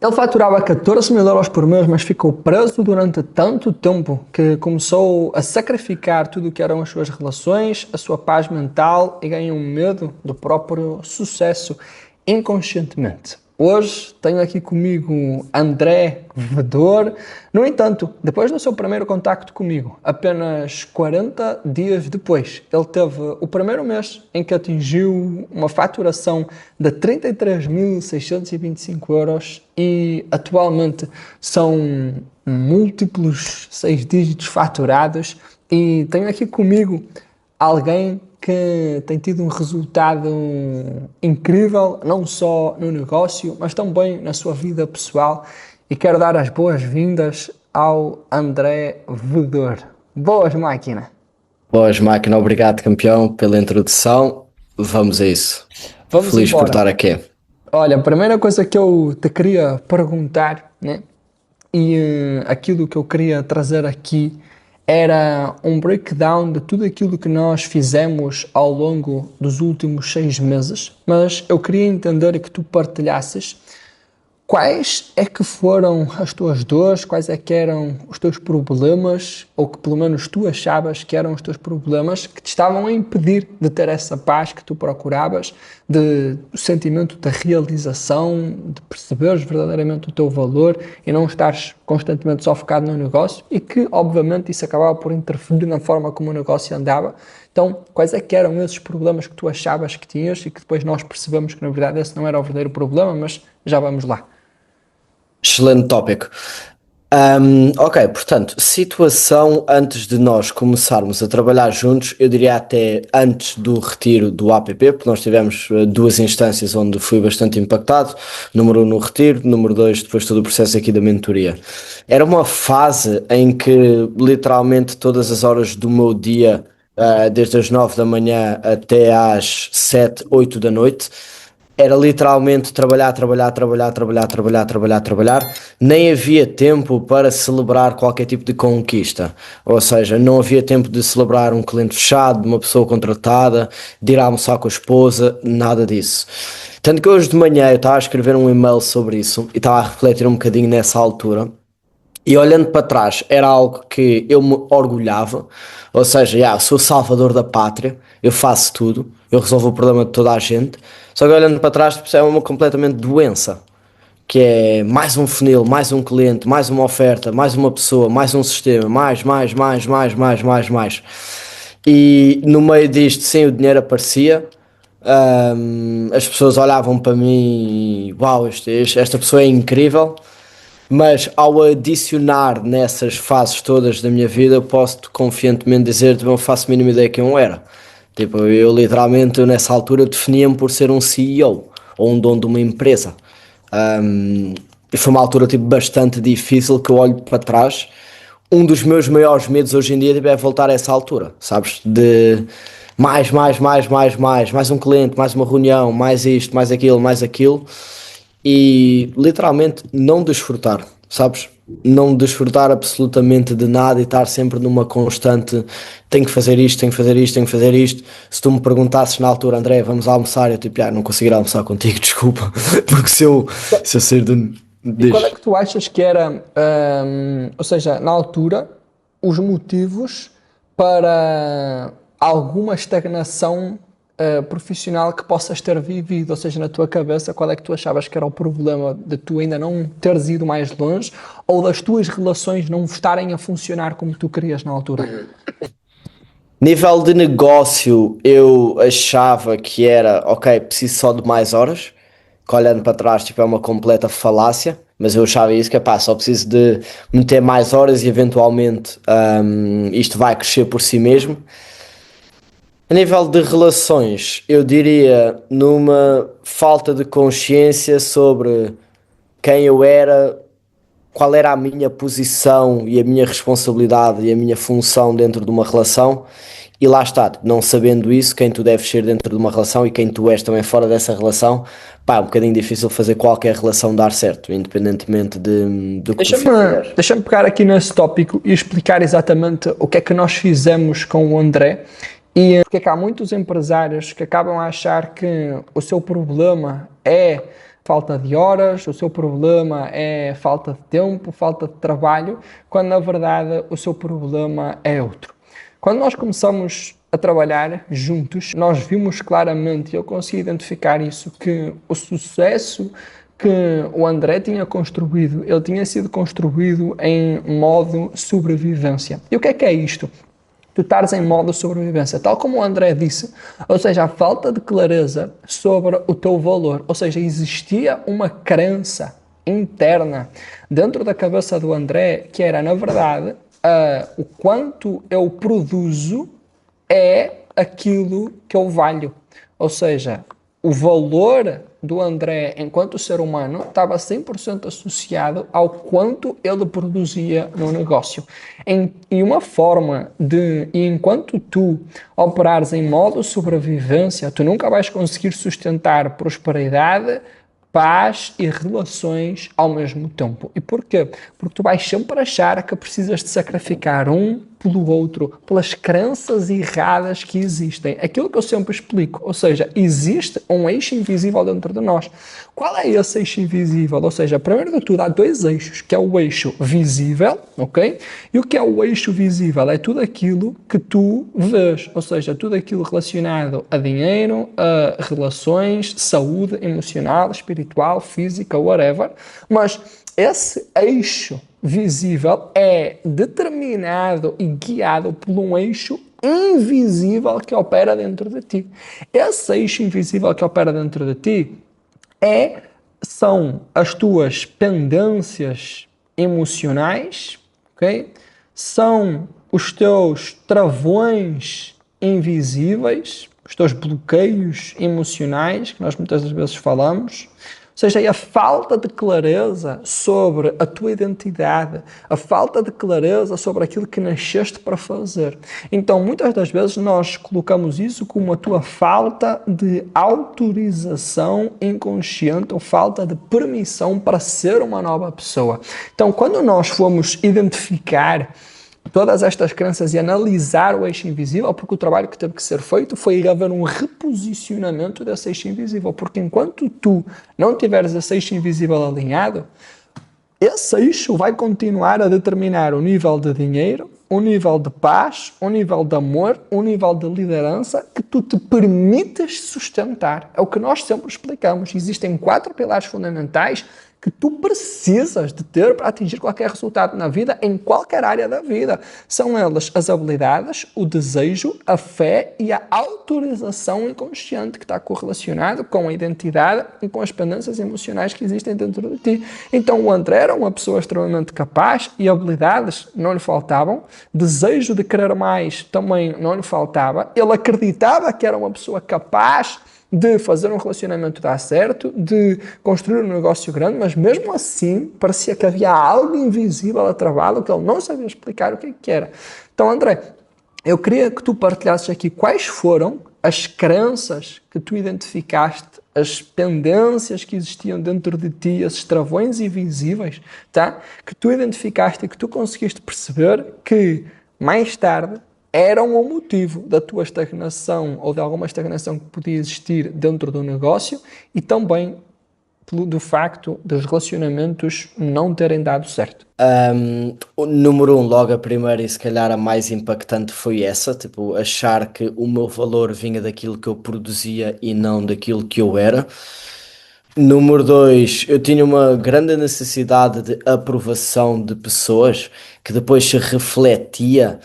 Ele faturava 14 mil euros por mês, mas ficou preso durante tanto tempo que começou a sacrificar tudo o que eram as suas relações, a sua paz mental e ganhou medo do próprio sucesso inconscientemente. Hoje tenho aqui comigo André Vedor. No entanto, depois do seu primeiro contacto comigo, apenas 40 dias depois, ele teve o primeiro mês em que atingiu uma faturação de 33.625 euros e atualmente são múltiplos 6 dígitos faturados. E tenho aqui comigo alguém que tem tido um resultado incrível, não só no negócio, mas também na sua vida pessoal. E quero dar as boas-vindas ao André Vedor. Boas, máquina! Boas, máquina, obrigado, campeão, pela introdução. Vamos a isso. Vamos Feliz por embora. estar aqui. Olha, a primeira coisa que eu te queria perguntar, né? E aquilo que eu queria trazer aqui era um breakdown de tudo aquilo que nós fizemos ao longo dos últimos 6 meses, mas eu queria entender e que tu partilhasses quais é que foram as tuas dores, quais é que eram os teus problemas, ou que pelo menos tu achavas que eram os teus problemas, que te estavam a impedir de ter essa paz que tu procuravas, do sentimento da realização, de perceberes verdadeiramente o teu valor e não estares constantemente só focado no negócio, e que obviamente isso acabava por interferir na forma como o negócio andava. Então, quais é que eram esses problemas que tu achavas que tinhas e que depois nós percebemos que na verdade esse não era o verdadeiro problema, mas já vamos lá. Excelente tópico. Ok, portanto, situação antes de nós começarmos a trabalhar juntos, eu diria até antes do retiro do APP, porque nós tivemos duas instâncias onde fui bastante impactado. Número um no retiro, número dois depois todo o processo aqui da mentoria. Era uma fase em que literalmente todas as horas do meu dia, desde as 9 da manhã até às 7, 8 da noite, era literalmente trabalhar, trabalhar, trabalhar, trabalhar, trabalhar, trabalhar, trabalhar. Nem havia tempo para celebrar qualquer tipo de conquista. Ou seja, não havia tempo de celebrar um cliente fechado, uma pessoa contratada, de ir almoçar com a esposa, nada disso. Tanto que hoje de manhã eu estava a escrever um e-mail sobre isso e estava a refletir um bocadinho nessa altura. E olhando para trás, era algo que eu me orgulhava, ou seja, sou o salvador da pátria, eu faço tudo, eu resolvo o problema de toda a gente. Só que olhando para trás, é uma completamente doença, que é mais um funil, mais um cliente, mais uma oferta, mais uma pessoa, mais um sistema, mais. E no meio disto, sem o dinheiro aparecia, as pessoas olhavam para mim e, uau, esta pessoa é incrível. Mas ao adicionar nessas fases todas da minha vida, eu posso confiantemente dizer que não faço a mínima ideia quem eu era. Tipo, eu literalmente nessa altura definia-me por ser um CEO ou um dono de uma empresa. E foi uma altura tipo, bastante difícil que eu olho para trás. Um dos meus maiores medos hoje em dia tipo, é voltar a essa altura, sabes? De mais um cliente, mais uma reunião, mais isto, mais aquilo, mais aquilo e literalmente não desfrutar, sabes? Não desfrutar absolutamente de nada e estar sempre numa constante tenho que fazer isto, tenho que fazer isto, tenho que fazer isto. Se tu me perguntasses na altura, André, vamos almoçar, eu tipo, não conseguirei almoçar contigo, desculpa, porque se eu sair de. E qual é Diz. que tu achas que era, ou seja, na altura, os motivos para alguma estagnação profissional que possas ter vivido? Ou seja, na tua cabeça, qual é que tu achavas que era o problema de tu ainda não teres ido mais longe ou das tuas relações não estarem a funcionar como tu querias na altura? Nível de negócio, eu achava que era, ok, preciso só de mais horas, que olhando para trás, tipo, é uma completa falácia, mas eu achava isso, que é pá, só preciso de meter mais horas e eventualmente isto vai crescer por si mesmo. A nível de relações, eu diria numa falta de consciência sobre quem eu era, qual era a minha posição e a minha responsabilidade e a minha função dentro de uma relação. E lá está, não sabendo isso, quem tu deves ser dentro de uma relação e quem tu és também fora dessa relação, pá, é um bocadinho difícil fazer qualquer relação dar certo, independentemente do que tu fizeres. Deixa-me pegar aqui nesse tópico e explicar exatamente o que é que nós fizemos com o André e porque é que há muitos empresários que acabam a achar que o seu problema é falta de horas, o seu problema é falta de tempo, falta de trabalho, quando na verdade o seu problema é outro. Quando nós começamos a trabalhar juntos, nós vimos claramente, eu consegui identificar isso, que o sucesso que o André tinha construído, ele tinha sido construído em modo sobrevivência. E o que é isto? Tu estares em modo sobrevivência, tal como o André disse, ou seja, a falta de clareza sobre o teu valor, ou seja, existia uma crença interna dentro da cabeça do André que era, na verdade, o quanto eu produzo é aquilo que eu valho, ou seja, o valor do André enquanto ser humano estava 100% associado ao quanto ele produzia no negócio. E uma forma e enquanto tu operares em modo sobrevivência, tu nunca vais conseguir sustentar prosperidade, paz e relações ao mesmo tempo. E porquê? Porque tu vais sempre achar que precisas de sacrificar um pelo outro, pelas crenças erradas que existem. Aquilo que eu sempre explico, ou seja, existe um eixo invisível dentro de nós. Qual é esse eixo invisível? Ou seja, primeiro de tudo, há dois eixos, que é o eixo visível, ok? E o que é o eixo visível? É tudo aquilo que tu vês, ou seja, tudo aquilo relacionado a dinheiro, a relações, saúde emocional, espiritual, física, whatever. Mas esse eixo visível é determinado e guiado por um eixo invisível que opera dentro de ti. Esse eixo invisível que opera dentro de ti são as tuas pendências emocionais, ok? São os teus travões invisíveis, os teus bloqueios emocionais, que nós muitas das vezes falamos. Ou seja, é a falta de clareza sobre a tua identidade, a falta de clareza sobre aquilo que nasceste para fazer. Então, muitas das vezes nós colocamos isso como a tua falta de autorização inconsciente ou falta de permissão para ser uma nova pessoa. Então, quando nós formos identificar todas estas crenças e analisar o eixo invisível, porque o trabalho que teve que ser feito foi haver um reposicionamento desse eixo invisível, porque enquanto tu não tiveres esse eixo invisível alinhado, esse eixo vai continuar a determinar o nível de dinheiro, o nível de paz, o nível de amor, o nível de liderança que tu te permites sustentar. É o que nós sempre explicamos. Existem 4 pilares fundamentais que tu precisas de ter para atingir qualquer resultado na vida, em qualquer área da vida. São elas as habilidades, o desejo, a fé e a autorização inconsciente, que está correlacionado com a identidade e com as pendências emocionais que existem dentro de ti. Então o André era uma pessoa extremamente capaz e habilidades não lhe faltavam, desejo de querer mais também não lhe faltava, ele acreditava que era uma pessoa capaz de fazer um relacionamento dar certo, de construir um negócio grande, mas mesmo assim parecia que havia algo invisível a travá-lo que ele não sabia explicar o que era. Então, André, eu queria que tu partilhasses aqui quais foram as crenças que tu identificaste, as pendências que existiam dentro de ti, esses travões invisíveis, tá? Que tu identificaste e que tu conseguiste perceber que mais tarde eram o motivo da tua estagnação ou de alguma estagnação que podia existir dentro do negócio e também do facto dos relacionamentos não terem dado certo. O número 1, logo a primeira e se calhar a mais impactante foi essa, tipo, achar que o meu valor vinha daquilo que eu produzia e não daquilo que eu era. Número 2, eu tinha uma grande necessidade de aprovação de pessoas que depois se refletia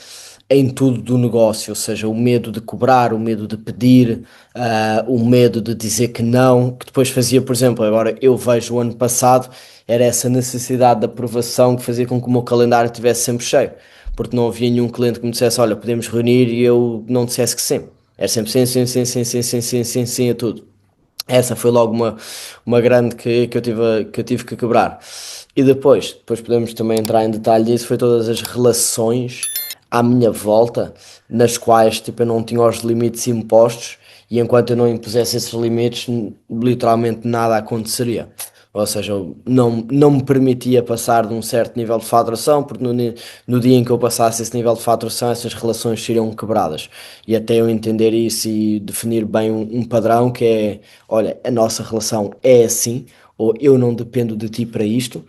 em tudo do negócio, ou seja, o medo de cobrar, o medo de pedir, o medo de dizer que não, que depois fazia, por exemplo, agora eu vejo o ano passado, era essa necessidade de aprovação que fazia com que o meu calendário estivesse sempre cheio, porque não havia nenhum cliente que me dissesse, olha, podemos reunir e eu não dissesse que sim. Era sempre sim, sim, sim, sim, sim, sim, sim, sim, sim a tudo. Essa foi logo uma grande que eu tive que quebrar. E depois podemos também entrar em detalhe disso, foi todas as relações à minha volta, nas quais tipo, eu não tinha os limites impostos e enquanto eu não impusesse esses limites, literalmente nada aconteceria. Ou seja, eu não me permitia passar de um certo nível de faturação, porque no dia em que eu passasse esse nível de faturação, essas relações seriam quebradas. E até eu entender isso e definir bem um padrão que é, olha, a nossa relação é assim, ou eu não dependo de ti para isto,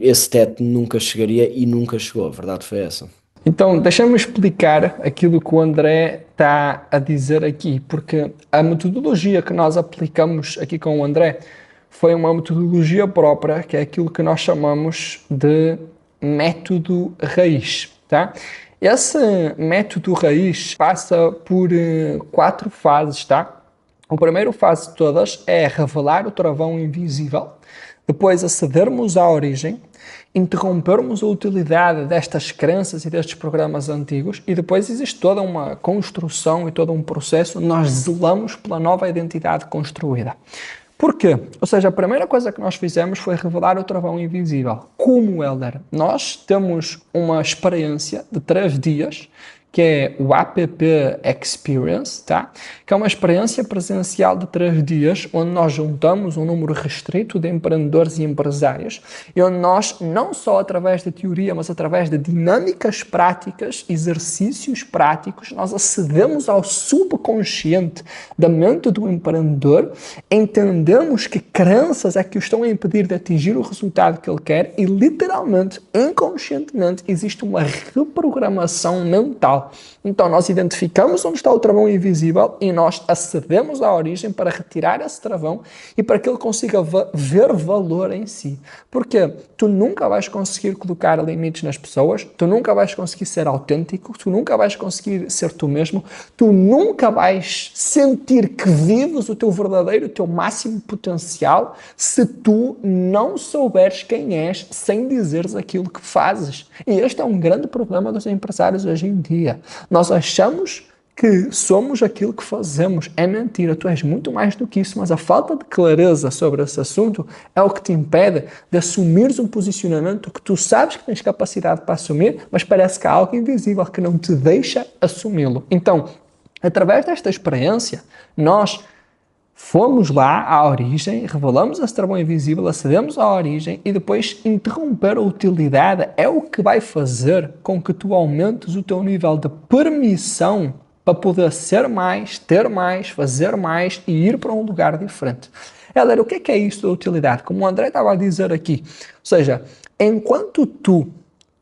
esse teto nunca chegaria e nunca chegou. A verdade foi essa. Então, deixa-me explicar aquilo que o André está a dizer aqui, porque a metodologia que nós aplicamos aqui com o André foi uma metodologia própria, que é aquilo que nós chamamos de método raiz, tá? Esse método raiz passa por 4 fases, tá? A primeira fase de todas é revelar o travão invisível, depois acedermos à origem, interrompermos a utilidade destas crenças e destes programas antigos e depois existe toda uma construção e todo um processo, nós zelamos pela nova identidade construída. Porquê? Ou seja, a primeira coisa que nós fizemos foi revelar o travão invisível. Como, Helder? Nós temos uma experiência de 3 dias, que é o APP Experience, tá? Que é uma experiência presencial de 3 dias, onde nós juntamos um número restrito de empreendedores e empresários, e onde nós, não só através da teoria, mas através de dinâmicas práticas, exercícios práticos, nós acedemos ao subconsciente da mente do empreendedor, entendemos que crenças é que o estão a impedir de atingir o resultado que ele quer e, literalmente, inconscientemente, existe uma reprogramação mental. Então, nós identificamos onde está o travão invisível e nós acedemos à origem para retirar esse travão e para que ele consiga ver valor em si. Porque tu nunca vais conseguir colocar limites nas pessoas, tu nunca vais conseguir ser autêntico, tu nunca vais conseguir ser tu mesmo, tu nunca vais sentir que vives o teu verdadeiro, o teu máximo potencial se tu não souberes quem és sem dizeres aquilo que fazes. E este é um grande problema dos empresários hoje em dia. Nós achamos que somos aquilo que fazemos. É mentira, tu és muito mais do que isso, mas a falta de clareza sobre esse assunto é o que te impede de assumires um posicionamento que tu sabes que tens capacidade para assumir, mas parece que há algo invisível que não te deixa assumi-lo. Então, através desta experiência, nós fomos lá à origem, revelamos esse travão invisível, acedemos à origem e depois interromper a utilidade é o que vai fazer com que tu aumentes o teu nível de permissão para poder ser mais, ter mais, fazer mais e ir para um lugar diferente. Helder, o que é isso da utilidade? Como o André estava a dizer aqui, ou seja, enquanto tu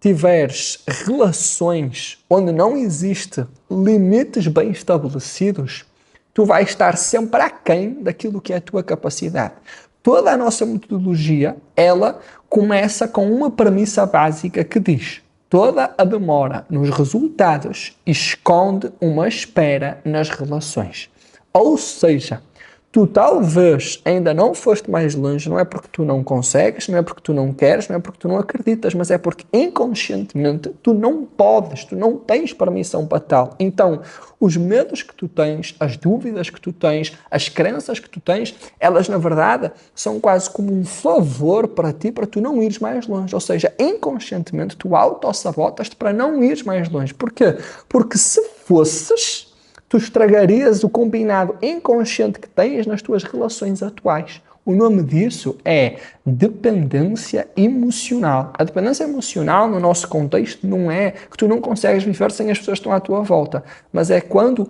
tiveres relações onde não existe limites bem estabelecidos, tu vais estar sempre aquém daquilo que é a tua capacidade. Toda a nossa metodologia, ela começa com uma premissa básica que diz: toda a demora nos resultados esconde uma espera nas relações. Ou seja, tu talvez ainda não foste mais longe, não é porque tu não consegues, não é porque tu não queres, não é porque tu não acreditas, mas é porque inconscientemente tu não podes, tu não tens permissão para tal. Então, os medos que tu tens, as dúvidas que tu tens, as crenças que tu tens, elas na verdade são quase como um favor para ti, para tu não ires mais longe. Ou seja, inconscientemente tu auto-sabotas-te para não ires mais longe. Porquê? Porque se fosses, tu estragarias o combinado inconsciente que tens nas tuas relações atuais. O nome disso é dependência emocional. A dependência emocional, no nosso contexto, não é que tu não consegues viver sem as pessoas que estão à tua volta, mas é quando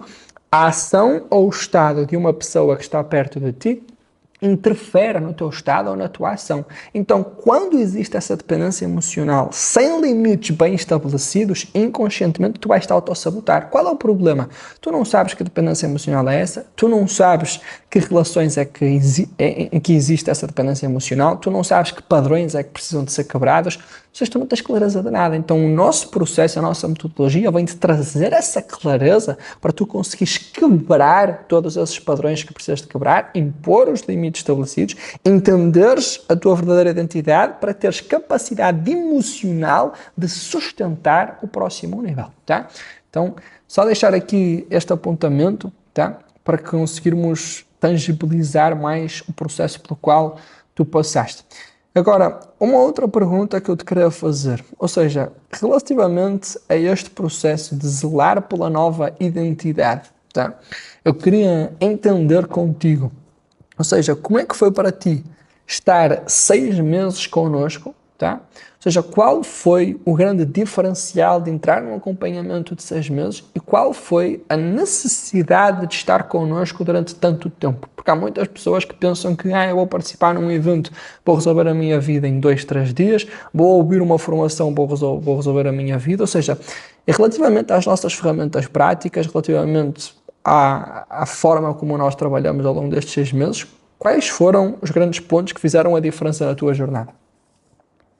a ação ou o estado de uma pessoa que está perto de ti interfere no teu estado ou na tua ação. Então, quando existe essa dependência emocional sem limites bem estabelecidos, inconscientemente tu vais estar auto-sabotar. Qual é o problema? Tu não sabes que dependência emocional é essa, tu não sabes que relações é que em que existe essa dependência emocional, tu não sabes que padrões é que precisam de ser quebrados, vocês tu não tens clareza de nada. Então, o nosso processo, a nossa metodologia vem-te trazer essa clareza para tu conseguires quebrar todos esses padrões que precisas de quebrar, impor os limites estabelecidos, entenderes a tua verdadeira identidade para teres capacidade emocional de sustentar o próximo nível, tá? Então, só deixar aqui este apontamento, tá? Para conseguirmos tangibilizar mais o processo pelo qual tu passaste. Agora, uma outra pergunta que eu te queria fazer, ou seja, relativamente a este processo de zelar pela nova identidade, tá? Eu queria entender contigo, ou seja, como é que foi para ti estar 6 meses connosco, tá? tá? Ou seja, qual foi o grande diferencial de entrar num acompanhamento de 6 meses e qual foi a necessidade de estar connosco durante tanto tempo? Porque há muitas pessoas que pensam que eu vou participar num evento, vou resolver a minha vida em 2, 3 dias, vou ouvir uma formação, vou resolver a minha vida. Ou seja, relativamente às nossas ferramentas práticas, relativamente à forma como nós trabalhamos ao longo destes 6 meses, quais foram os grandes pontos que fizeram a diferença na tua jornada?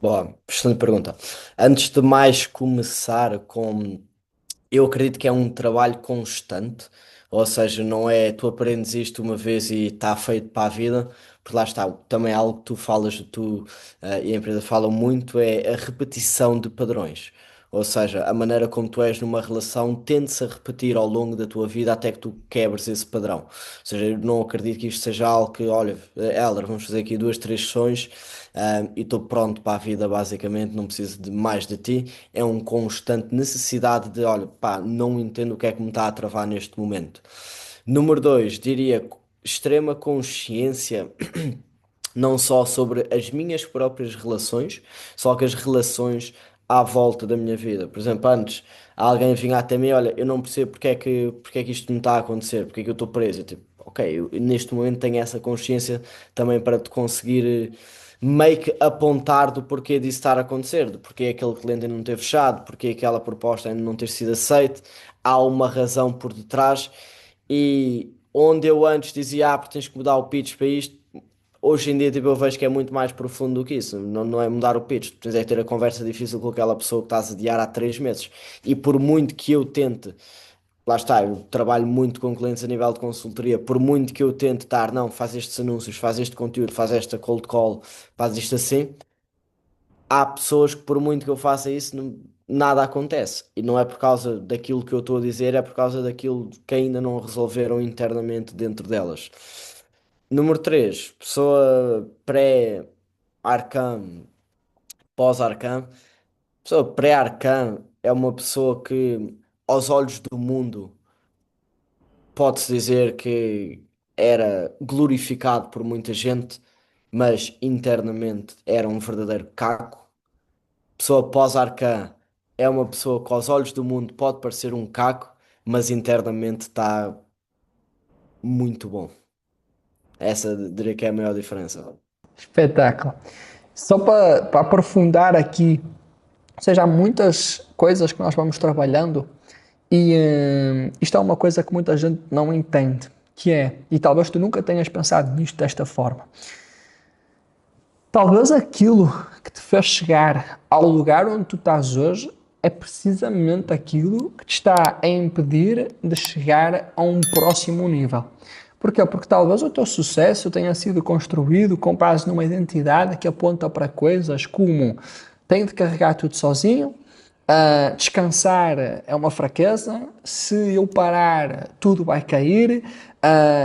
Boa, excelente pergunta. Antes de mais começar com. Eu acredito que é um trabalho constante, ou seja, não é tu aprendes isto uma vez e está feito para a vida, porque lá está, também é algo que tu falas, e a empresa falam muito, é a repetição de padrões. Ou seja, a maneira como tu és numa relação tende-se a repetir ao longo da tua vida até que tu quebres esse padrão. Ou seja, eu não acredito que isto seja algo que, olha, Helder, vamos fazer aqui 2, 3 sessões, e estou pronto para a vida, basicamente, não preciso de mais de ti. É uma constante necessidade de, olha, pá, não entendo o que é que me está a travar neste momento. Número dois, diria extrema consciência não só sobre as minhas próprias relações, só que as relações à volta da minha vida. Por exemplo, antes alguém vinha até mim, olha, eu não percebo porque é que isto me está a acontecer, porque é que eu estou preso. Eu, tipo, ok, eu neste momento tenho essa consciência também para te conseguir meio que apontar do porquê disso estar a acontecer, do porquê aquele cliente ainda não ter fechado, porquê aquela proposta ainda não ter sido aceite. Há uma razão por detrás e onde eu antes dizia, porque tens que mudar o pitch para isto, hoje em dia, tipo, eu vejo que é muito mais profundo do que isso. Não, não é mudar o pitch. Tu tens é que ter a conversa difícil com aquela pessoa que estás a adiar há 3 meses. E por muito que eu tente, lá está, eu trabalho muito com clientes a nível de consultoria, por muito que eu tente estar, não, faz estes anúncios, faz este conteúdo, faz esta cold call, faz isto assim, há pessoas que por muito que eu faça isso, nada acontece. E não é por causa daquilo que eu estou a dizer, é por causa daquilo que ainda não resolveram internamente dentro delas. Número 3 pessoa pré-Arcam, pós-Arcam. Pessoa pré-Arcam é uma pessoa que, aos olhos do mundo, pode-se dizer que era glorificado por muita gente, mas internamente era um verdadeiro caco. Pessoa pós-Arcam é uma pessoa que, aos olhos do mundo, pode parecer um caco, mas internamente está muito bom. Essa diria que é a maior diferença. Espetáculo. Só para aprofundar aqui, ou seja, há muitas coisas que nós vamos trabalhando e isto é uma coisa que muita gente não entende, que é, e talvez tu nunca tenhas pensado nisto desta forma, talvez aquilo que te fez chegar ao lugar onde tu estás hoje é precisamente aquilo que te está a impedir de chegar a um próximo nível. Porquê? Porque talvez o teu sucesso tenha sido construído com base numa identidade que aponta para coisas como tenho de carregar tudo sozinho, descansar é uma fraqueza, se eu parar tudo vai cair,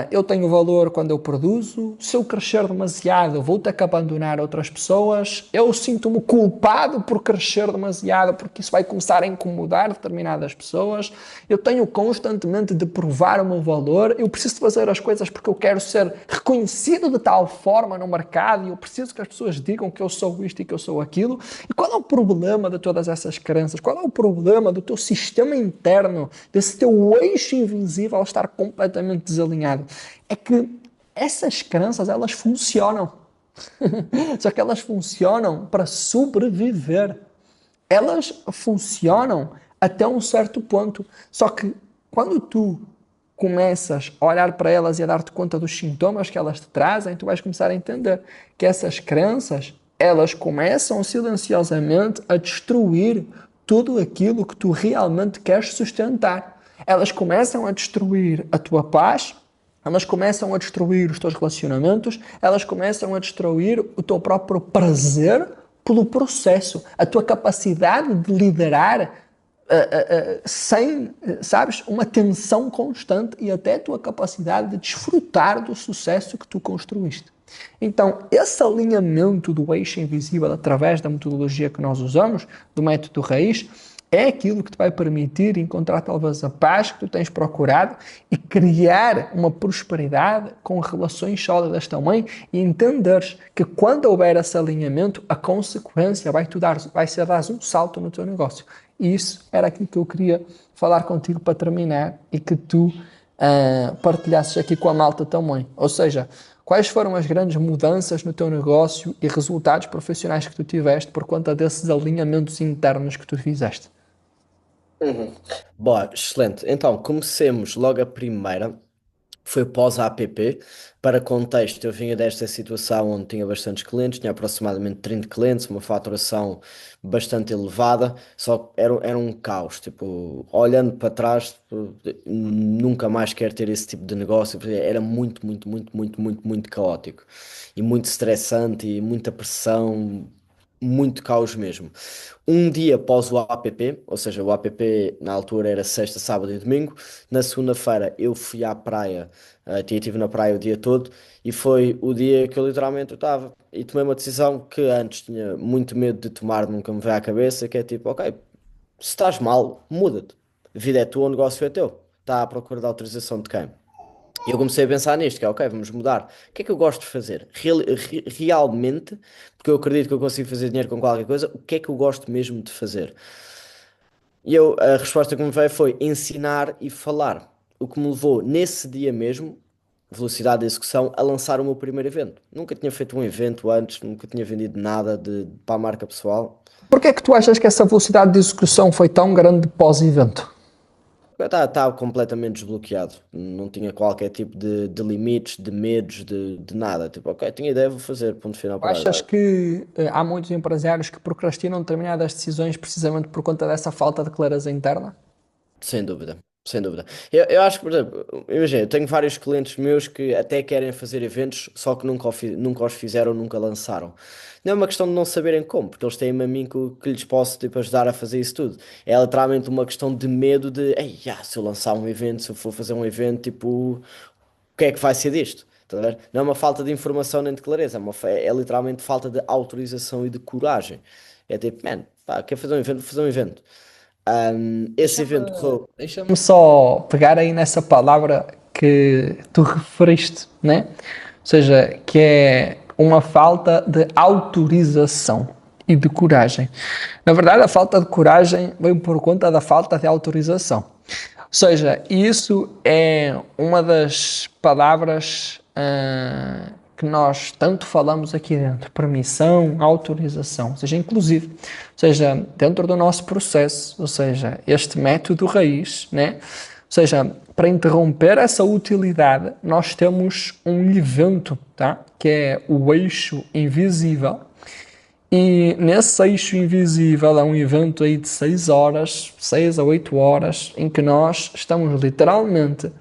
eu tenho valor quando eu produzo, se eu crescer demasiado vou ter que abandonar outras pessoas, eu sinto-me culpado por crescer demasiado porque isso vai começar a incomodar determinadas pessoas, eu tenho constantemente de provar o meu valor, eu preciso de fazer as coisas porque eu quero ser reconhecido de tal forma no mercado e eu preciso que as pessoas digam que eu sou isto e que eu sou aquilo. E qual é o problema de todas essas crenças? Qual é o problema do teu sistema interno, desse teu eixo invisível estar completamente desalinhado? É que essas crenças, elas funcionam. Só que elas funcionam para sobreviver. Elas funcionam até um certo ponto. Só que quando tu começas a olhar para elas e a dar-te conta dos sintomas que elas te trazem, tu vais começar a entender que essas crenças, elas começam silenciosamente a destruir tudo aquilo que tu realmente queres sustentar. Elas começam a destruir a tua paz, elas começam a destruir os teus relacionamentos, elas começam a destruir o teu próprio prazer pelo processo, a tua capacidade de liderar sem, sabes, uma tensão constante e até a tua capacidade de desfrutar do sucesso que tu construíste. Então, esse alinhamento do eixo invisível através da metodologia que nós usamos, do método raiz, é aquilo que te vai permitir encontrar talvez a paz que tu tens procurado e criar uma prosperidade com relações sólidas também e entenderes que quando houver esse alinhamento, a consequência vai ser dar um salto no teu negócio. E isso era aquilo que eu queria falar contigo para terminar e que tu partilhasses aqui com a malta também. Ou seja, quais foram as grandes mudanças no teu negócio e resultados profissionais que tu tiveste por conta desses alinhamentos internos que tu fizeste? Uhum. Boa, excelente. Então, comecemos logo a primeira. Foi pós-APP. Para contexto, eu vinha desta situação onde tinha bastantes clientes, tinha aproximadamente 30 clientes, uma faturação bastante elevada, só que era um caos. Tipo, olhando para trás, tipo, nunca mais quero ter esse tipo de negócio, porque era muito, muito, muito, muito, muito, muito caótico e muito estressante e muita pressão, muito caos mesmo. Um dia após o APP, ou seja, o APP na altura era sexta, sábado e domingo. Na segunda-feira eu fui à praia, estive na praia o dia todo e foi o dia que eu literalmente estava e tomei uma decisão que antes tinha muito medo de tomar, nunca me veio à cabeça, que é tipo, ok, se estás mal, muda-te. A vida é tua, o negócio é teu. Está à procura da autorização de quem? E eu comecei a pensar nisto, que é ok, vamos mudar. O que é que eu gosto de fazer? Realmente, porque eu acredito que eu consigo fazer dinheiro com qualquer coisa, o que é que eu gosto mesmo de fazer? E a resposta que me veio foi ensinar e falar. O que me levou nesse dia mesmo, velocidade de execução, a lançar o meu primeiro evento. Nunca tinha feito um evento antes, nunca tinha vendido nada para a marca pessoal. Porquê é que tu achas que essa velocidade de execução foi tão grande pós-evento? Estava completamente desbloqueado. Não tinha qualquer tipo de limites, de medos, de nada. Tipo, ok, tinha ideia, vou fazer, ponto final parágrafo. Achas que há muitos empresários que procrastinam determinadas decisões precisamente por conta dessa falta de clareza interna? Sem dúvida, sem dúvida. Eu acho que, por exemplo, imagina, eu tenho vários clientes meus que até querem fazer eventos, só que nunca os fizeram, nunca lançaram. Não é uma questão de não saberem como, porque eles têm-me a mim que lhes posso tipo, ajudar a fazer isso tudo. É literalmente uma questão de medo de, ei, se eu lançar um evento, se eu for fazer um evento, tipo, o que é que vai ser disto? Estás a ver? Não é uma falta de informação nem de clareza, é literalmente falta de autorização e de coragem. É tipo, man, pá, quer fazer um evento, vou fazer um evento. Esse Deixa-me evento correu. deixa-me só pegar aí nessa palavra que tu referiste, né? Ou seja, que é uma falta de autorização e de coragem. Na verdade, a falta de coragem vem por conta da falta de autorização. Ou seja, isso é uma das palavras que nós tanto falamos aqui dentro, permissão, autorização, ou seja, inclusive, ou seja, dentro do nosso processo, ou seja, este método raiz, né? Ou seja, para interromper essa utilidade, nós temos um evento, tá? Que é o eixo invisível. E nesse eixo invisível é um evento aí de 6 horas, 6 a 8 horas, em que nós estamos literalmente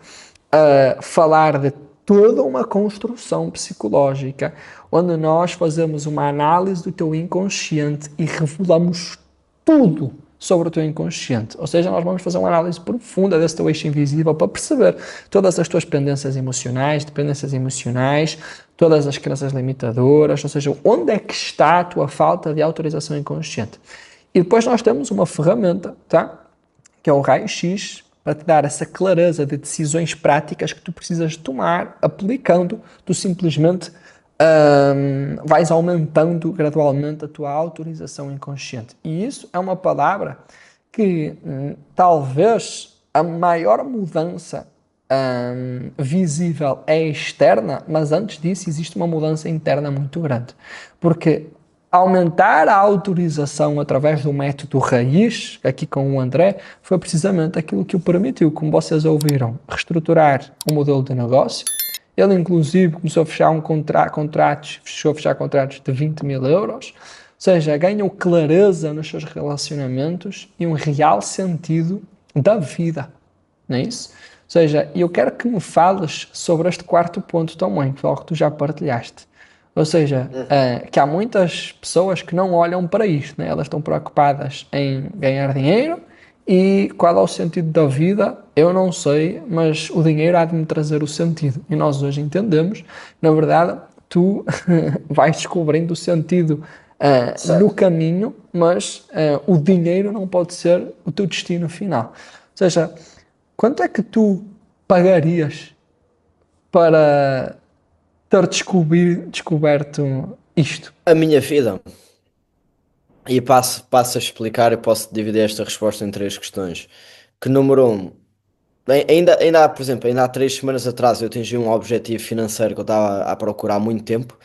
a falar de toda uma construção psicológica, onde nós fazemos uma análise do teu inconsciente e revelamos tudo sobre o teu inconsciente. Ou seja, nós vamos fazer uma análise profunda desse teu eixo invisível para perceber todas as tuas dependências emocionais, todas as crenças limitadoras, ou seja, onde é que está a tua falta de autorização inconsciente. E depois nós temos uma ferramenta, tá? Que é o raio-x, para te dar essa clareza de decisões práticas que tu precisas tomar, aplicando, tu simplesmente vais aumentando gradualmente a tua autorização inconsciente. E isso é uma palavra que talvez a maior mudança visível é externa, mas antes disso existe uma mudança interna muito grande. Porque aumentar a autorização através do método raiz, aqui com o André, foi precisamente aquilo que o permitiu, como vocês ouviram, reestruturar o modelo de negócio. Ele, inclusive, começou a fechar fechou a fechar contratos de 20 mil euros, ou seja, ganhou clareza nos seus relacionamentos e um real sentido da vida, não é isso? Ou seja, eu quero que me fales sobre este quarto ponto também, que foi algo que tu já partilhaste. Ou seja, que há muitas pessoas que não olham para isto, né? Elas estão preocupadas em ganhar dinheiro e qual é o sentido da vida, eu não sei, mas o dinheiro há de me trazer o sentido. E nós hoje entendemos, na verdade, tu vais descobrindo o sentido no Certo. caminho, mas o dinheiro não pode ser o teu destino final. Ou seja, quanto é que tu pagarias para ter descoberto isto? A minha vida, e passo a explicar, eu posso dividir esta resposta em três questões. Que número um, ainda há, por exemplo, ainda há 3 semanas atrás eu atingi um objetivo financeiro que eu estava à procura há muito tempo.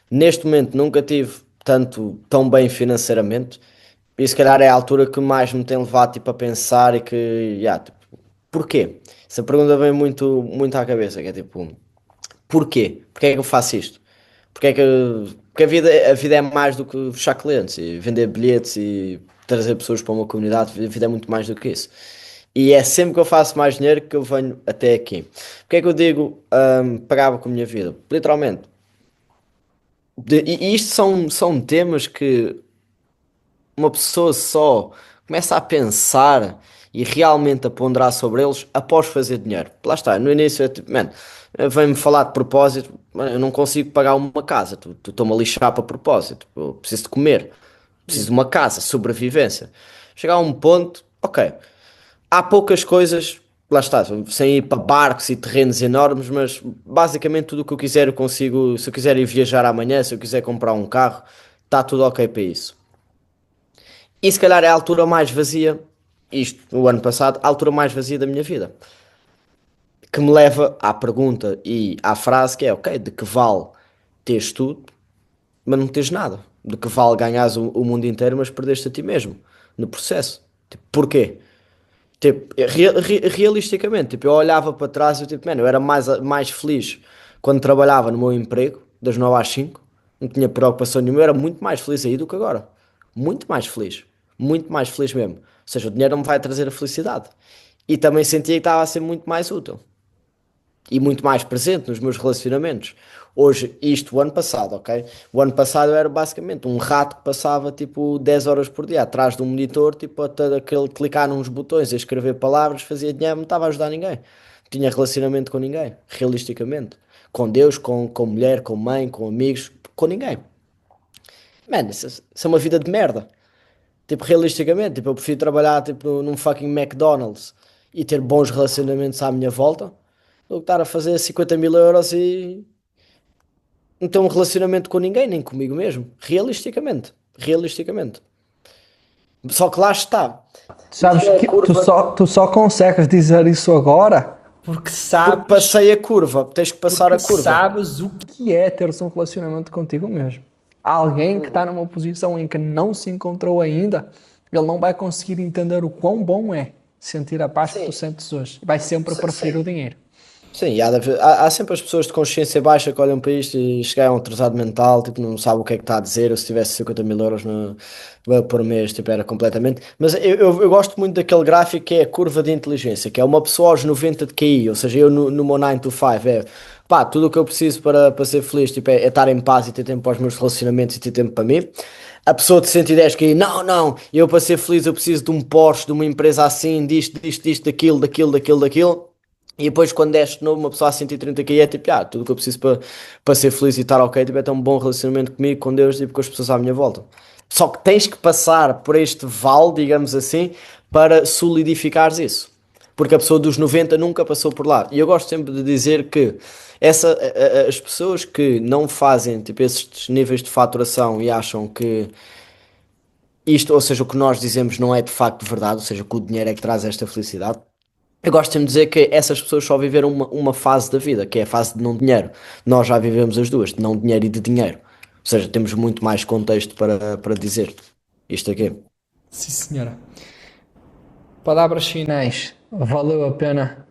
Neste momento nunca tive tão bem financeiramente. E se calhar é a altura que mais me tem levado tipo, a pensar e que, tipo, porquê? Essa pergunta vem muito à cabeça, que é tipo, porquê? Porquê é que eu faço isto? Porque a vida é mais do que fechar clientes e vender bilhetes e trazer pessoas para uma comunidade, a vida é muito mais do que isso. E é sempre que eu faço mais dinheiro que eu venho até aqui. Porque é que eu digo, pagava com a minha vida? Literalmente. E isto são temas que uma pessoa só começa a pensar e realmente a ponderar sobre eles após fazer dinheiro. Lá está, no início é tipo, mano, vem-me falar de propósito, mano, eu não consigo pagar uma casa, tu estou-me a lixar para propósito, eu preciso de comer, preciso de uma casa, sobrevivência. Chegar a um ponto, ok, há poucas coisas, lá está, sem ir para barcos e terrenos enormes, mas basicamente tudo o que eu quiser eu consigo, se eu quiser ir viajar amanhã, se eu quiser comprar um carro, está tudo ok para isso. E se calhar é a altura mais vazia, isto no ano passado, a altura mais vazia da minha vida. Que me leva à pergunta e à frase que é, ok, de que vale teres tudo, mas não teres nada? De que vale ganhares o mundo inteiro, mas perdeste a ti mesmo no processo? Tipo, porquê? Tipo, realisticamente, tipo, eu olhava para trás e eu, tipo, mano, eu era mais feliz quando trabalhava no meu emprego, das 9 às 5, não tinha preocupação nenhuma, eu era muito mais feliz aí do que agora. Muito mais feliz mesmo. Ou seja, o dinheiro não me vai trazer a felicidade. E também sentia que estava a ser muito mais útil e muito mais presente nos meus relacionamentos. Hoje, isto o ano passado, ok? O ano passado eu era basicamente um rato que passava tipo 10 horas por dia atrás de um monitor, tipo até aquele clicar nos botões e escrever palavras, fazia dinheiro, não estava a ajudar ninguém. Não tinha relacionamento com ninguém, realisticamente. Com Deus, com mulher, com mãe, com amigos, com ninguém. Mano, isso é uma vida de merda. Tipo, realisticamente, tipo, eu prefiro trabalhar tipo, num fucking McDonald's e ter bons relacionamentos à minha volta do que estar a fazer 50 mil euros e não ter um relacionamento com ninguém, nem comigo mesmo. Realisticamente. Realisticamente. Só que lá está. Isto Sabes é a que curva. tu só consegues dizer isso agora porque Porque sabes, passei a curva. Tens que passar porque a curva. sabes o que é teres um relacionamento contigo mesmo. Alguém que está numa posição em que não se encontrou ainda, ele não vai conseguir entender o quão bom é sentir a paz que tu Sim. sentes hoje. Vai sempre preferir o dinheiro. Sim, e há sempre as pessoas de consciência baixa que olham para isto e chegam a um atrasado mental, tipo, não sabe o que é que está a dizer, ou se tivesse 50 mil euros por mês, tipo, era completamente. Mas eu gosto muito daquele gráfico que é a curva de inteligência, que é uma pessoa aos 90 de QI, ou seja, eu no meu 9 to 5, pá, tudo o que eu preciso para ser feliz, tipo, é estar em paz e ter tempo para os meus relacionamentos e ter tempo para mim. A pessoa de 110 QI, não, eu para ser feliz eu preciso de um Porsche, de uma empresa assim, disto, daquilo. E depois, quando desce de novo, uma pessoa a 130 kg é tipo, tudo o que eu preciso para ser feliz e estar ok, tipo, é ter um bom relacionamento comigo, com Deus e com as pessoas à minha volta. Só que tens que passar por este vale, digamos assim, para solidificares isso. Porque a pessoa dos 90 nunca passou por lá. E eu gosto sempre de dizer que as pessoas que não fazem tipo, esses níveis de faturação e acham que isto, ou seja, o que nós dizemos não é de facto verdade, ou seja, que o dinheiro é que traz esta felicidade, eu gosto sempre de dizer que essas pessoas só viveram uma fase da vida, que é a fase de não dinheiro. Nós já vivemos as duas, de não dinheiro e de dinheiro. Ou seja, temos muito mais contexto para dizer isto aqui. Sim, senhora. Palavras finais. Valeu a pena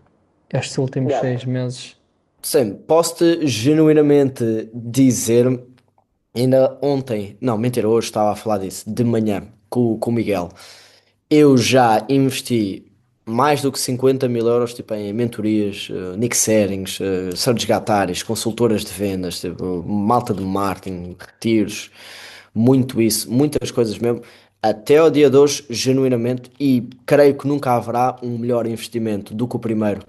estes últimos Yeah. 6 meses. Sim, posso-te genuinamente dizer, ainda ontem, não, mentira, hoje estava a falar disso, de manhã, com o Miguel. Eu já investi mais do que 50 mil euros tipo, em mentorias, Nick Serings, Sergio Gataris, consultoras de vendas, tipo, malta de marketing, retiros, muito isso, muitas coisas mesmo. Até ao dia de hoje, genuinamente, e creio que nunca haverá um melhor investimento do que o primeiro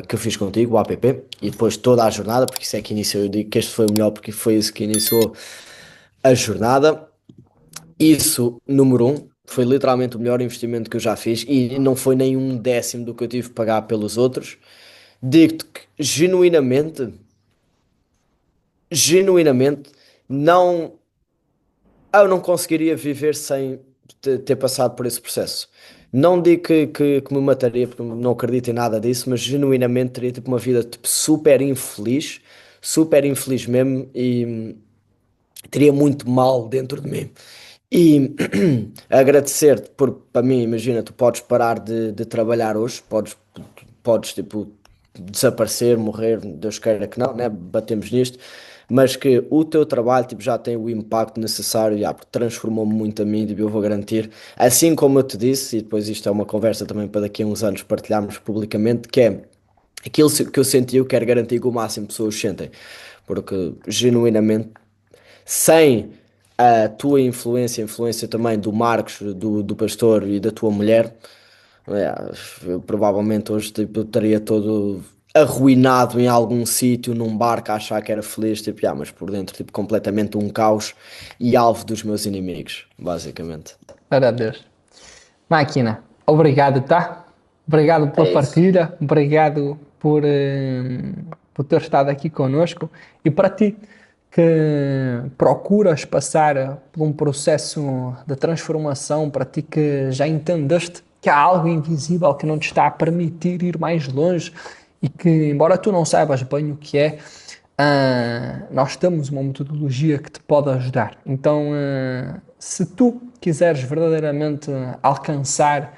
que eu fiz contigo, o APP, e depois toda a jornada, porque isso é que iniciou. Eu digo que este foi o melhor porque foi isso que iniciou a jornada. Isso, número um, foi literalmente o melhor investimento que eu já fiz e não foi nem um décimo do que eu tive que pagar pelos outros. Digo-te que genuinamente, não, eu não conseguiria viver sem ter passado por esse processo. Não digo que me mataria, porque não acredito em nada disso, mas genuinamente teria tipo uma vida tipo, super infeliz mesmo, e teria muito mal dentro de mim. E agradecer-te, porque para mim, imagina, tu podes parar de trabalhar hoje, podes tipo desaparecer, morrer, Deus queira que não, né? Batemos nisto, mas que o teu trabalho tipo, já tem o impacto necessário, já, porque transformou-me muito a mim, tipo, eu vou garantir, assim como eu te disse, e depois isto é uma conversa também para daqui a uns anos partilharmos publicamente, que é aquilo que eu senti, eu quero garantir que o máximo de pessoas sentem, porque genuinamente sem a tua influência, a influência também do Marcos, do pastor e da tua mulher, é, eu provavelmente hoje tipo, eu estaria todo arruinado em algum sítio, num barco, a achar que era feliz, tipo, mas por dentro, tipo, completamente um caos e alvo dos meus inimigos, basicamente. Para Deus. Máquina, obrigado, tá? Obrigado pela É isso. partilha, obrigado por ter estado aqui connosco e para ti que procuras passar por um processo de transformação, para ti que já entendeste que há algo invisível que não te está a permitir ir mais longe e que, embora tu não saibas bem o que é, nós temos uma metodologia que te pode ajudar. Então, se tu quiseres verdadeiramente alcançar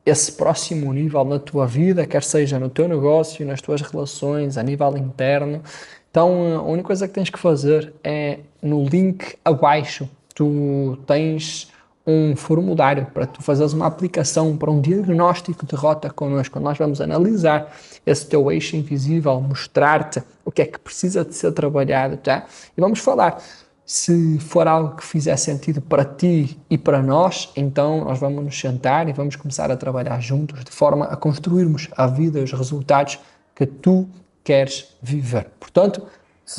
esse próximo nível na tua vida, quer seja no teu negócio, nas tuas relações, a nível interno, então a única coisa que tens que fazer é no link abaixo, tu tens um formulário para tu fazeres uma aplicação para um diagnóstico de rota connosco. Nós vamos analisar esse teu eixo invisível, mostrar-te o que é que precisa de ser trabalhado, tá? E vamos falar. Se for algo que fizer sentido para ti e para nós, então nós vamos nos sentar e vamos começar a trabalhar juntos de forma a construirmos a vida e os resultados que tu queres viver. Portanto,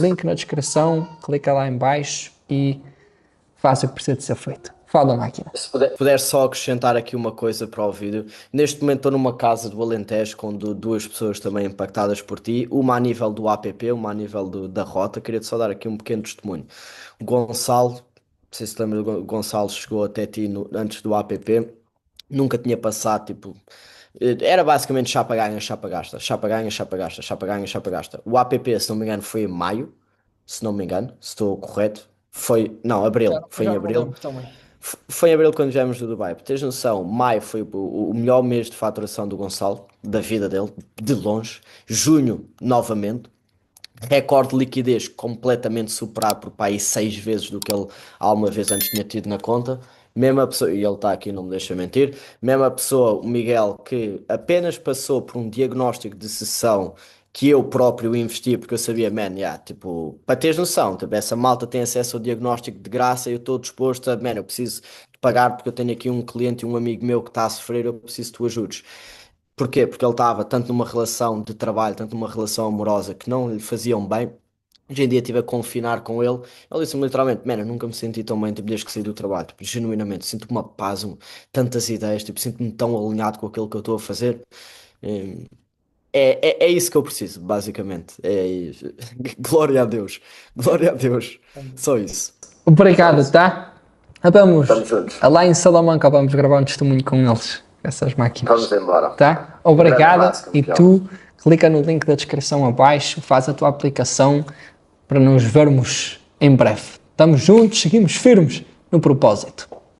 link na descrição, clica lá em baixo e faça o que precisa de ser feito. Fala, máquina. Se puder só acrescentar aqui uma coisa para o vídeo, neste momento estou numa casa do Alentejo com duas pessoas também impactadas por ti, uma a nível do APP, uma a nível da rota. Queria-te só dar aqui um pequeno testemunho. O Gonçalo, não sei se te lembra, o Gonçalo chegou até ti antes do APP, nunca tinha passado, tipo, era basicamente chapa ganha, chapa gasta, chapa ganha, chapa gasta, chapa ganha, chapa gasta. O APP, se não me engano, foi em maio, se não me engano, se estou correto. Foi, não, abril, foi Já em não me abril. lembro também. Foi em abril quando viemos do Dubai. Para teres noção, maio foi o melhor mês de faturação do Gonçalo, da vida dele, de longe. Junho, novamente. Recorde de liquidez completamente superado por pai 6 vezes do que ele alguma vez antes tinha tido na conta. Mesma pessoa, e ele está aqui, não me deixa mentir, mesma pessoa, o Miguel, que apenas passou por um diagnóstico de sessão que eu próprio investi, porque eu sabia, man, yeah, tipo, para teres noção, tipo, essa malta tem acesso ao diagnóstico de graça e eu estou disposto a, man, eu preciso de pagar porque eu tenho aqui um cliente e um amigo meu que está a sofrer, eu preciso que tu ajudes. Porquê? Porque ele estava tanto numa relação de trabalho, tanto numa relação amorosa que não lhe faziam bem. Hoje em dia estive a confinar com ele. Ele disse-me literalmente: "Man, eu nunca me senti tão bem tipo, desde que saí do trabalho. Tipo, genuinamente, sinto uma paz, tantas ideias, tipo, sinto-me tão alinhado com aquilo que eu estou a fazer. Eh, é isso que eu preciso, basicamente. É isso. Glória a Deus. Glória a Deus. Só isso. Só Obrigado, isso. tá? Vamos Estamos juntos. lá em Salamanca, vamos gravar um testemunho com eles, essas máquinas. Vamos embora. Tá? Um grande Obrigado. abraço, E campeão. tu clica no link da descrição abaixo, faz a tua aplicação para nos vermos em breve. Estamos juntos, seguimos firmes no propósito.